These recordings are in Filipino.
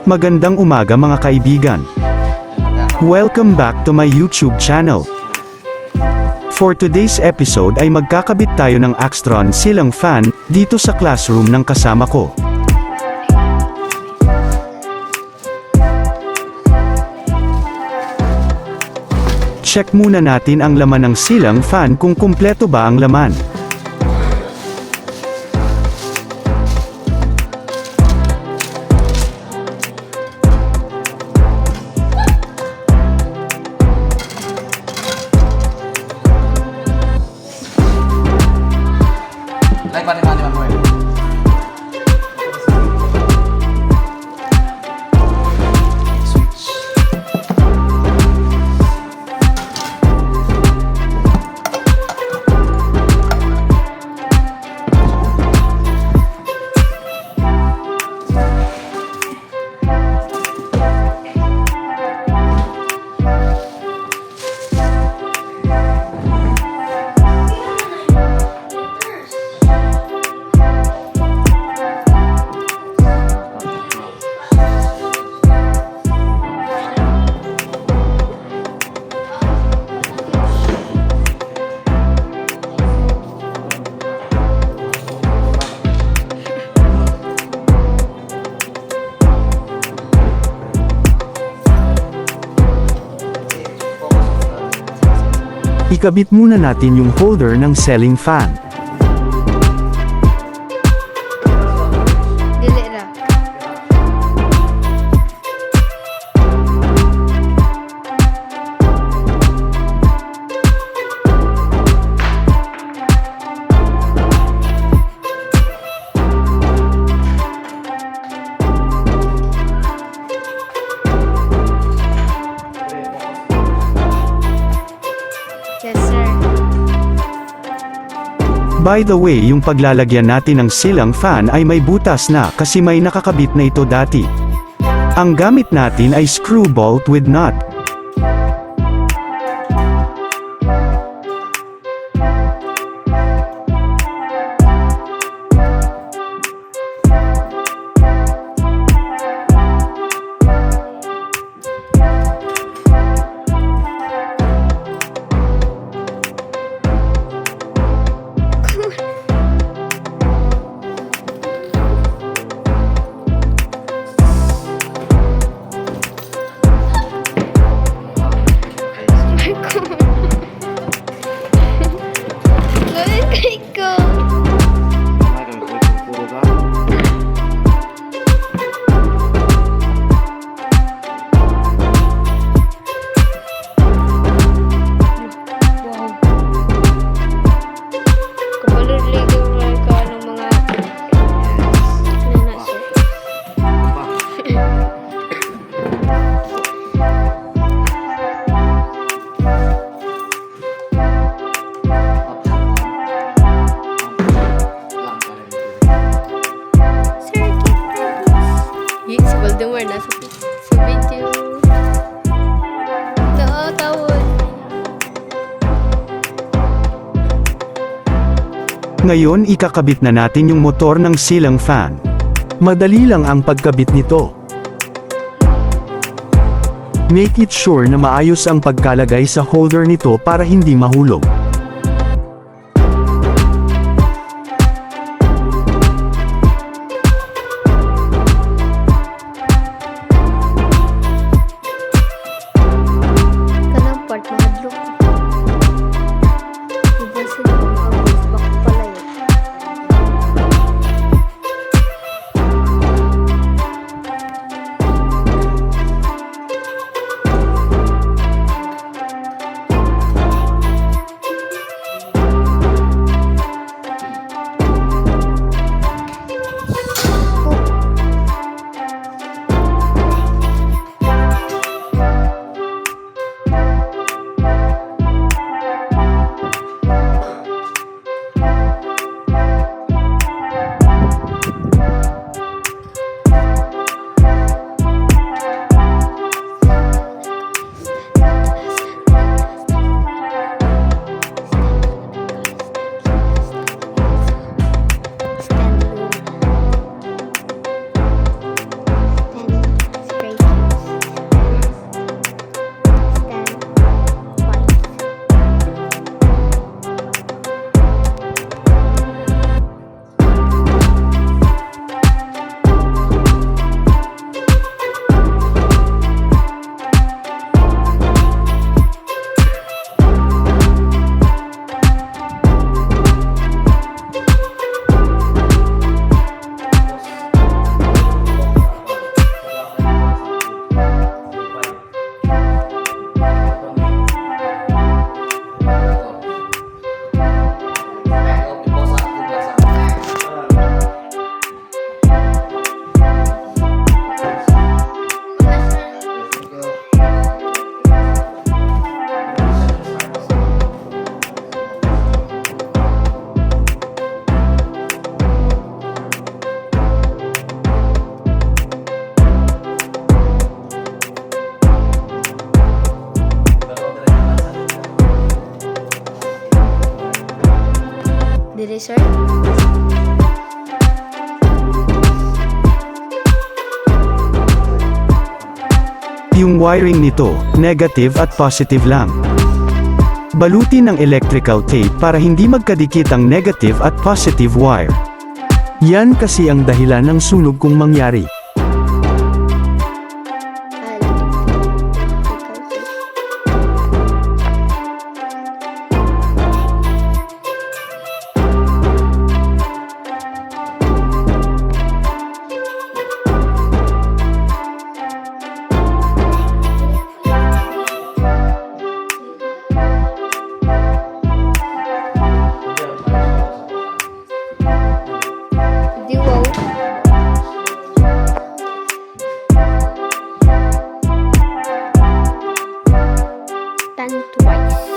Magandang umaga mga kaibigan. Welcome back to my YouTube channel. For today's episode ay magkakabit tayo ng Axtron ceiling fan dito sa classroom ng kasama ko. Check muna natin ang laman ng ceiling fan kung kumpleto ba ang laman. Ikabit muna natin yung holder ng ceiling fan. Dili ra. Yes, sir. By the way, yung paglalagyan natin ng ceiling fan ay may butas na kasi may nakakabit na ito dati. Ang gamit natin ay screw bolt with nut. Ngayon ikakabit na natin yung motor ng ceiling fan. Madali lang ang pagkabit nito. Make it sure na maayos ang pagkalagay sa holder nito para hindi mahulog. Kanang part mahadlok. Iba sila mag-abos bak pala yun. sir? Yung wiring nito, negative at positive lang. Balutin ng electrical tape para hindi magkadikit ang negative at positive wire. Yan kasi ang dahilan ng sunog kung mangyari. Duo. Tan twice.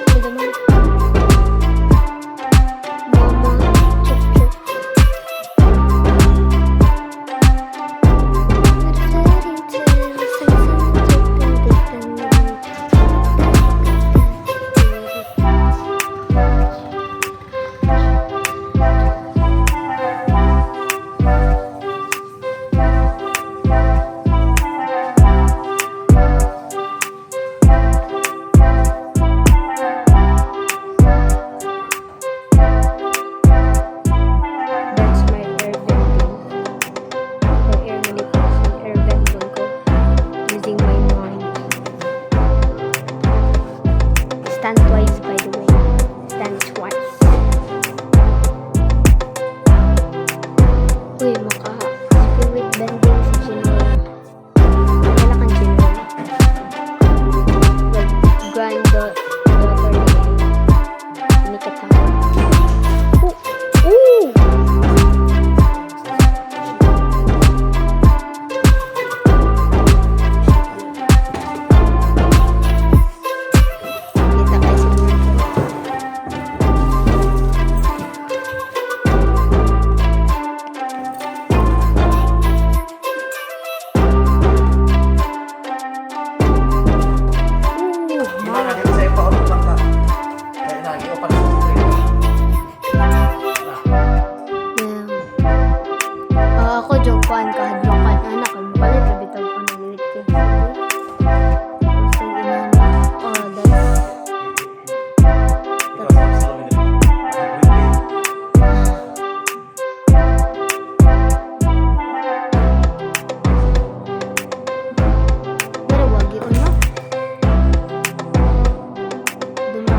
Ito naman. Mama, chup chup. That's my air venting. Yung air manipulation, air venting ko. Using my mind. Stand twice, by the way. Stand twice. Uy, spirit bending si Ginola. Kailan kang Ginola? Granddaughter ni Katama. Ooh! Kita kayo sa mga ako dyan kuhan kahadlong kan anak ang palit na bitaw ko ng electric. So, inana. Oh, pero wag yun, no? Duma.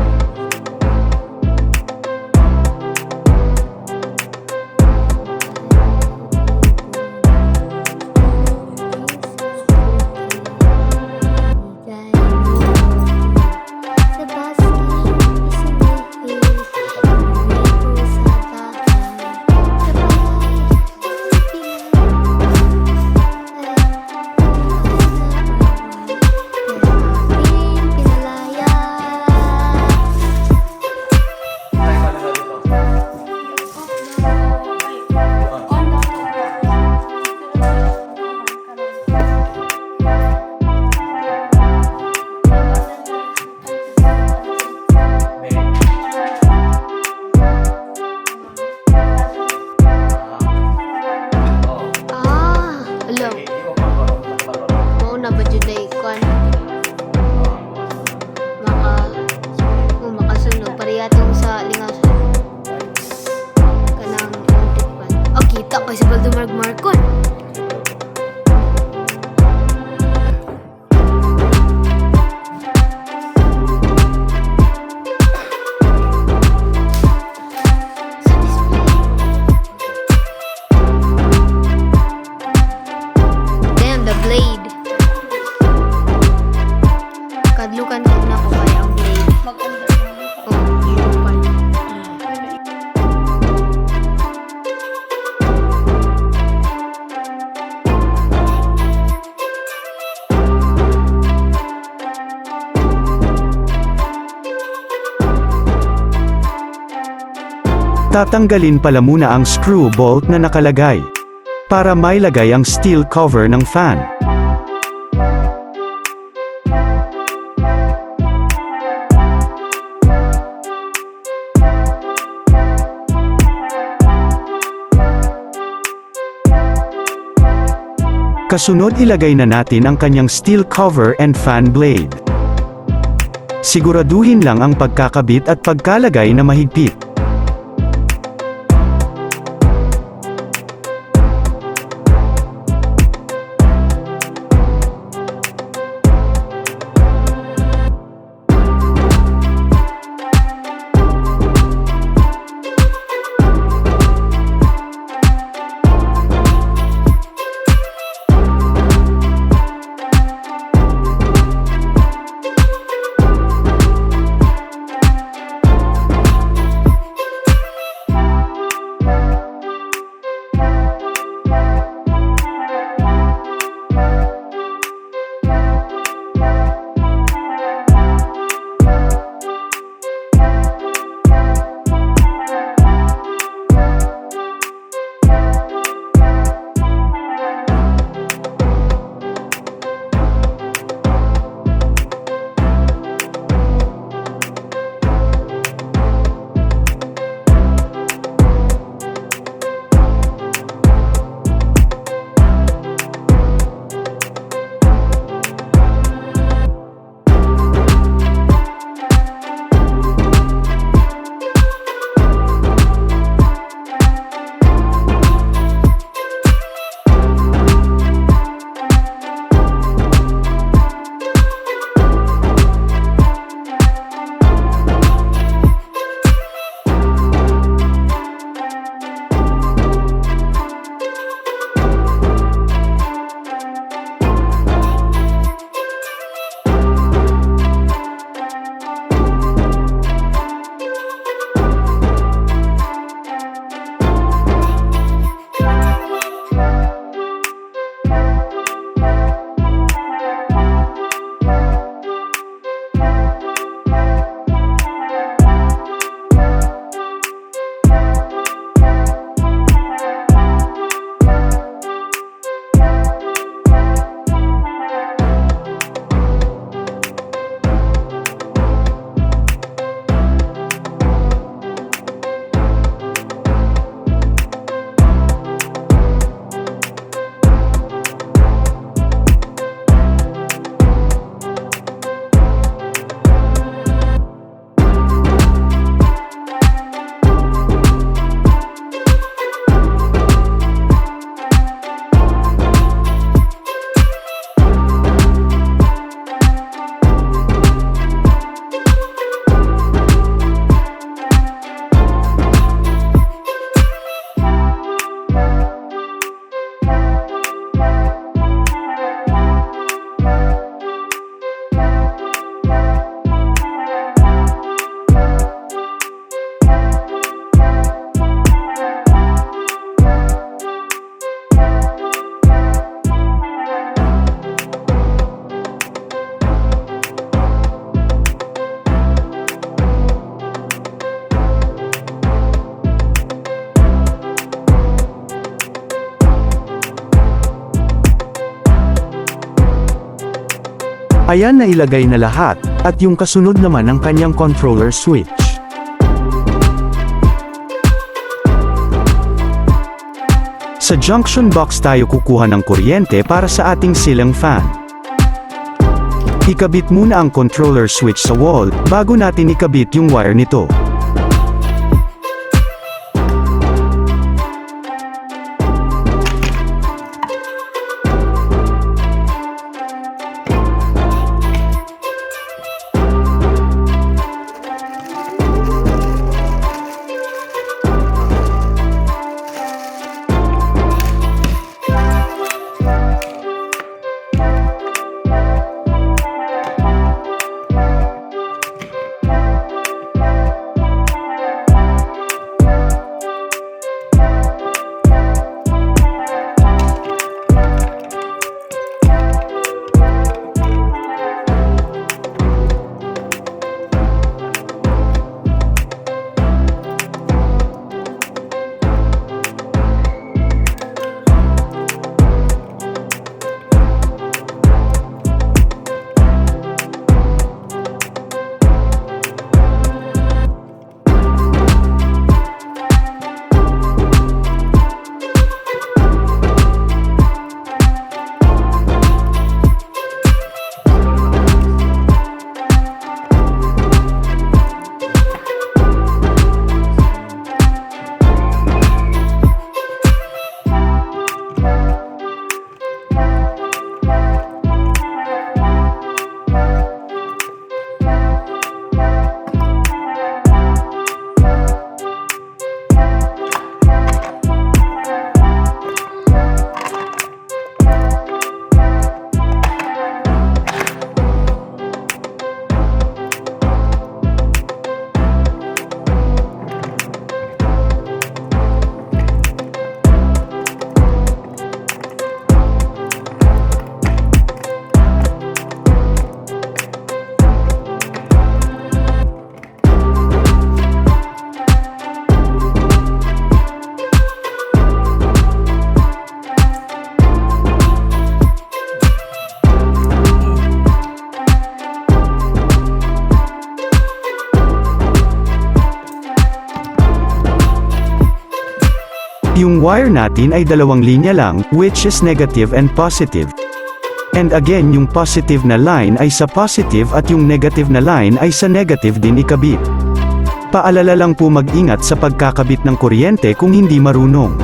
Alam, mauna ba dyan ay kuhan? Makasunog. Pariyatong sa lingasan. Kanang antikpan. Oh, kita ko si Baldumarg Marcon. Damn, the blade. Kadlukan ko na ko kaya ang blade. Oh, lupan. Tatanggalin pala muna ang screw bolt na nakalagay, para mailagay ang steel cover ng fan. Kasunod ilagay na natin ang kanyang steel cover and fan blade. Siguraduhin lang ang pagkakabit at pagkalagay na mahigpit. Ayan na ilagay na lahat, at yung kasunod naman ang kanyang controller switch. Sa junction box tayo kukuha ng kuryente para sa ating ceiling fan. Ikabit muna ang controller switch sa wall, bago natin ikabit yung wire nito. Yung wire natin ay dalawang linya lang, which is negative and positive. And again, yung positive na line ay sa positive at yung negative na line ay sa negative din ikabit. Paalala lang po mag-ingat sa pagkakabit ng kuryente kung hindi marunong.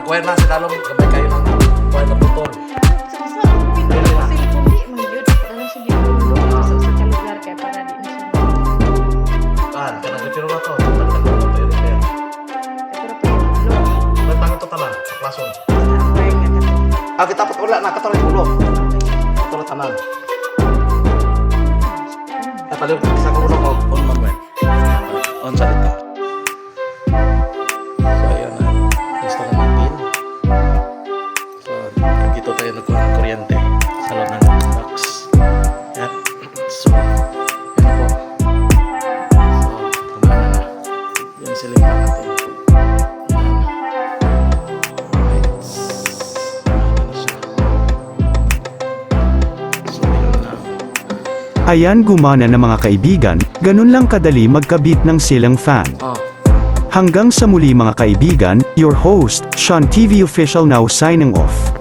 Agway na si Dalong, gabay kayo ng kuhay na putol. Kan, kena kecil lah tuh. Tentang itu tanan, langsung. Ah kita put ulah, nak ketolak dulu. Ketolak tanan. Tadi bisa ke udah on man, on saat itu. Saya na install natin. So, dito tayo nagkuha ng kuryente. natin. Ayan, gumana na mga kaibigan, ganun lang kadali magkabit ng ceiling fan. Hanggang sa muli mga kaibigan, your host, CianTVOfficial now signing off.